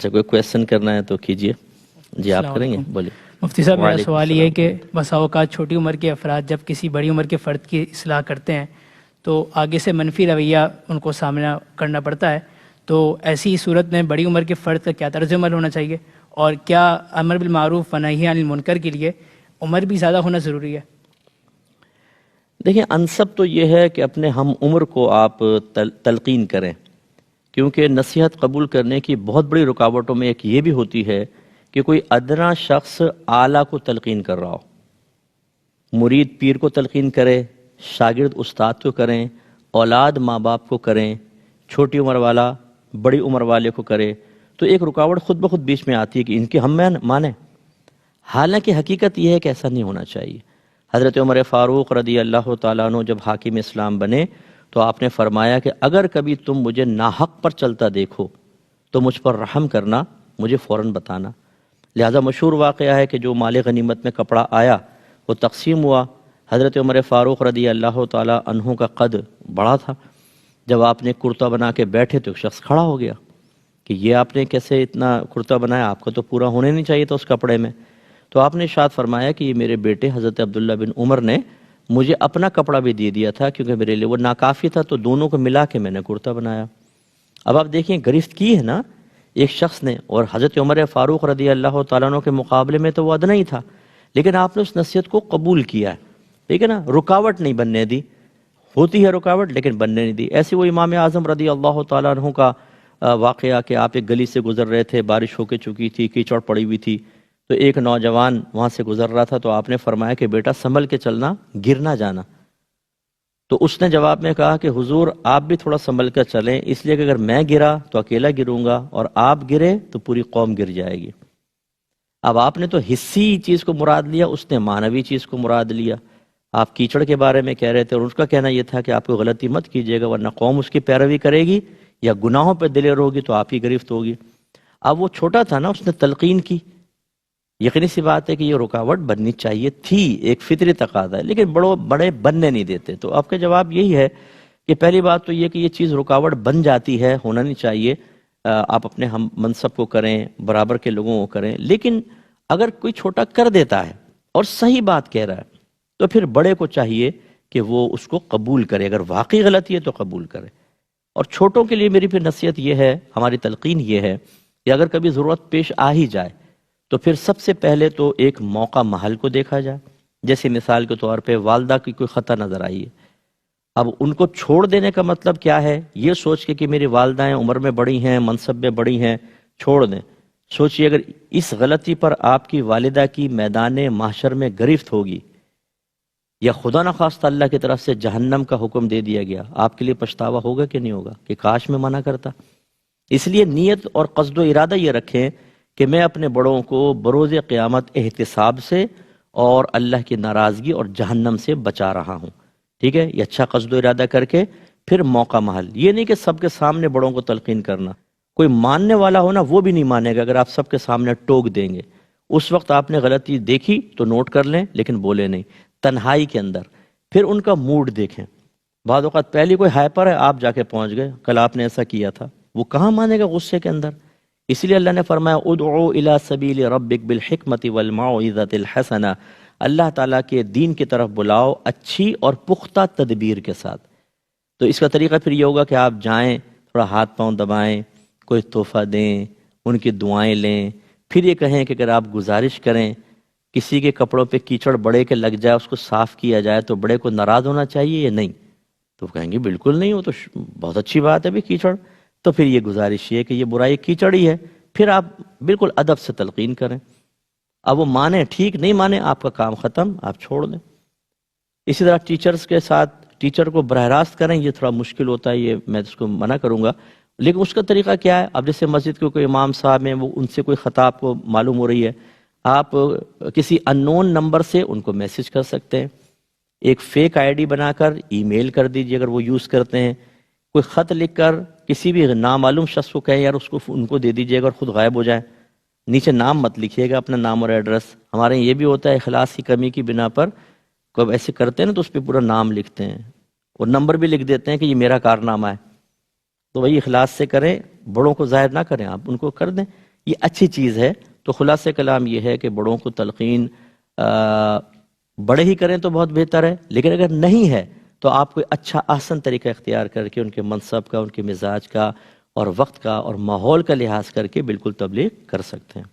اچھا، کوئی کویشچن کرنا ہے تو کیجئے. جی آپ کریں گے، بولیے. مفتی صاحب میرا سوال یہ ہے کہ بسا اوقات چھوٹی عمر کے افراد جب کسی بڑی عمر کے فرد کی اصلاح کرتے ہیں تو آگے سے منفی رویہ ان کو سامنا کرنا پڑتا ہے، تو ایسی صورت میں بڑی عمر کے فرد کا کیا طرز عمل ہونا چاہیے، اور کیا امر بالمعروف و نہی عن المنکر کے لیے عمر بھی زیادہ ہونا ضروری ہے؟ دیکھیں، انسب تو یہ ہے کہ اپنے ہم عمر کو آپ تلقین کریں، کیونکہ نصیحت قبول کرنے کی بہت بڑی رکاوٹوں میں ایک یہ بھی ہوتی ہے کہ کوئی ادنا شخص اعلیٰ کو تلقین کر رہا ہو. مرید پیر کو تلقین کرے، شاگرد استاد کو کریں، اولاد ماں باپ کو کریں، چھوٹی عمر والا بڑی عمر والے کو کرے، تو ایک رکاوٹ خود بخود بیچ میں آتی ہے کہ ان کی ہم مانیں. حالانکہ حقیقت یہ ہے کہ ایسا نہیں ہونا چاہیے. حضرت عمر فاروق رضی اللہ تعالیٰ عنہ جب حاکم اسلام بنے تو آپ نے فرمایا کہ اگر کبھی تم مجھے ناحق پر چلتا دیکھو تو مجھ پر رحم کرنا، مجھے فوراً بتانا. لہذا مشہور واقعہ ہے کہ جو مال غنیمت میں کپڑا آیا وہ تقسیم ہوا. حضرت عمر فاروق رضی اللہ تعالیٰ عنہ کا قد بڑا تھا. جب آپ نے کرتا بنا کے بیٹھے تو ایک شخص کھڑا ہو گیا کہ یہ آپ نے کیسے اتنا کرتا بنایا، آپ کو تو پورا ہونے نہیں چاہیے تھا اس کپڑے میں. تو آپ نے ارشاد فرمایا کہ یہ میرے بیٹے حضرت عبداللہ بن عمر نے مجھے اپنا کپڑا بھی دے دیا تھا کیونکہ میرے لیے وہ ناکافی تھا، تو دونوں کو ملا کے میں نے کرتا بنایا. اب آپ دیکھیں گرفت کی ہے نا ایک شخص نے، اور حضرت عمر فاروق رضی اللہ تعالیٰ عنہ کے مقابلے میں تو وہ ادنا ہی تھا، لیکن آپ نے اس نصیحت کو قبول کیا ہے. ٹھیک ہے نا، رکاوٹ نہیں بننے دی. ہوتی ہے رکاوٹ لیکن بننے نہیں دی. ایسی وہ امام اعظم رضی اللہ تعالیٰ عنہ کا واقعہ کہ آپ ایک گلی سے گزر رہے تھے، بارش ہو کے چکی تھی، کیچڑ پڑی ہوئی تھی، تو ایک نوجوان وہاں سے گزر رہا تھا، تو آپ نے فرمایا کہ بیٹا سنبھل کے چلنا، گر نہ جانا. تو اس نے جواب میں کہا کہ حضور آپ بھی تھوڑا سنبھل کر چلیں، اس لیے کہ اگر میں گرا تو اکیلا گروں گا اور آپ گرے تو پوری قوم گر جائے گی. اب آپ نے تو حصی چیز کو مراد لیا، اس نے معنوی چیز کو مراد لیا. آپ کیچڑ کے بارے میں کہہ رہے تھے اور اس کا کہنا یہ تھا کہ آپ کو غلطی مت کیجیے گا ورنہ قوم اس کی پیروی کرے گی یا گناہوں پہ دلیر ہوگی تو آپ ہی گرفت ہوگی. اب وہ چھوٹا تھا نا، اس نے تلقین کی. یقینی سی بات ہے کہ یہ رکاوٹ بننی چاہیے تھی، ایک فطری تقاضا ہے، لیکن بڑے بننے نہیں دیتے. تو آپ کا جواب یہی ہے کہ پہلی بات تو یہ کہ یہ چیز رکاوٹ بن جاتی ہے، ہونا نہیں چاہیے. آپ اپنے ہم منصب کو کریں، برابر کے لوگوں کو کریں، لیکن اگر کوئی چھوٹا کر دیتا ہے اور صحیح بات کہہ رہا ہے تو پھر بڑے کو چاہیے کہ وہ اس کو قبول کرے، اگر واقعی غلطی ہے تو قبول کرے. اور چھوٹوں کے لیے میری پھر نصیحت یہ ہے، ہماری تلقین یہ ہے کہ اگر کبھی ضرورت پیش آ ہی جائے تو پھر سب سے پہلے تو ایک موقع محل کو دیکھا جائے. جیسے مثال کے طور پہ والدہ کی کوئی خطا نظر آئی ہے، اب ان کو چھوڑ دینے کا مطلب کیا ہے؟ یہ سوچ کے کہ میری والدائیں عمر میں بڑی ہیں، منصب میں بڑی ہیں، چھوڑ دیں. سوچئے اگر اس غلطی پر آپ کی والدہ کی میدان محشر میں گرفت ہوگی یا خدا نخواستہ اللہ کی طرف سے جہنم کا حکم دے دیا گیا، آپ کے لیے پچھتاوا ہوگا کہ نہیں ہوگا کہ کاش میں منع کرتا؟ اس لیے نیت اور قصد و ارادہ یہ رکھیں کہ میں اپنے بڑوں کو بروز قیامت احتساب سے اور اللہ کی ناراضگی اور جہنم سے بچا رہا ہوں. ٹھیک ہے، یہ اچھا قصد و ارادہ کر کے پھر موقع محل. یہ نہیں کہ سب کے سامنے بڑوں کو تلقین کرنا. کوئی ماننے والا ہونا وہ بھی نہیں مانے گا اگر آپ سب کے سامنے ٹوک دیں گے. اس وقت آپ نے غلطی دیکھی تو نوٹ کر لیں لیکن بولے نہیں، تنہائی کے اندر. پھر ان کا موڈ دیکھیں. بعض اوقات پہلی کوئی ہائپر ہے، آپ جا کے پہنچ گئے، کل آپ نے ایسا کیا تھا، وہ کہاں مانے گا غصے کے اندر. اس لیے اللہ نے فرمایا ادعو الی سبیل ربک بالحکمت والموعظۃ الحسنہ، اللہ تعالیٰ کے دین کی طرف بلاؤ اچھی اور پختہ تدبیر کے ساتھ. تو اس کا طریقہ پھر یہ ہوگا کہ آپ جائیں، تھوڑا ہاتھ پاؤں دبائیں، کوئی تحفہ دیں، ان کی دعائیں لیں. پھر یہ کہیں کہ اگر آپ گزارش کریں کسی کے کپڑوں پہ کیچڑ بڑے کے لگ جائے، اس کو صاف کیا جائے تو بڑے کو ناراض ہونا چاہیے یا نہیں؟ تو کہیں گے بالکل نہیں، وہ تو بہت اچھی بات ہے بھی کیچڑ. تو پھر یہ گزارش یہ کہ یہ برائی کیچڑ ہی ہے، پھر آپ بالکل ادب سے تلقین کریں. اب وہ مانے ٹھیک، نہیں مانے آپ کا کام ختم، آپ چھوڑ دیں. اسی طرح ٹیچرز کے ساتھ ٹیچر کو براہ راست کریں، یہ تھوڑا مشکل ہوتا ہے، یہ میں اس کو منع کروں گا. لیکن اس کا طریقہ کیا ہے؟ اب جیسے مسجد کے کوئی امام صاحب ہیں، وہ ان سے کوئی خطا آپ کو معلوم ہو رہی ہے، آپ کسی ان نون نمبر سے ان کو میسج کر سکتے ہیں. ایک فیک آئی ڈی بنا کر ای میل کر دیجیے اگر وہ یوز کرتے ہیں. کوئی خط لکھ کر کسی بھی نامعلوم شخص کو کہیں یار اس کو ان کو دے دیجیے گا اور خود غائب ہو جائیں. نیچے نام مت لکھیے گا، اپنا نام اور ایڈریس. ہمارے یہ بھی ہوتا ہے اخلاص کی کمی کی بنا پر کوئی ایسے کرتے ہیں نا تو اس پہ پورا نام لکھتے ہیں اور نمبر بھی لکھ دیتے ہیں کہ یہ میرا کارنامہ ہے. تو وہی اخلاص سے کریں، بڑوں کو ظاہر نہ کریں، آپ ان کو کر دیں یہ اچھی چیز ہے. تو خلاصہ کلام یہ ہے کہ بڑوں کو تلقین بڑے ہی کریں تو بہت بہتر ہے، لیکن اگر نہیں ہے تو آپ کوئی اچھا احسن طریقہ اختیار کر کے ان کے منصب کا، ان کے مزاج کا اور وقت کا اور ماحول کا لحاظ کر کے بالکل تبلیغ کر سکتے ہیں.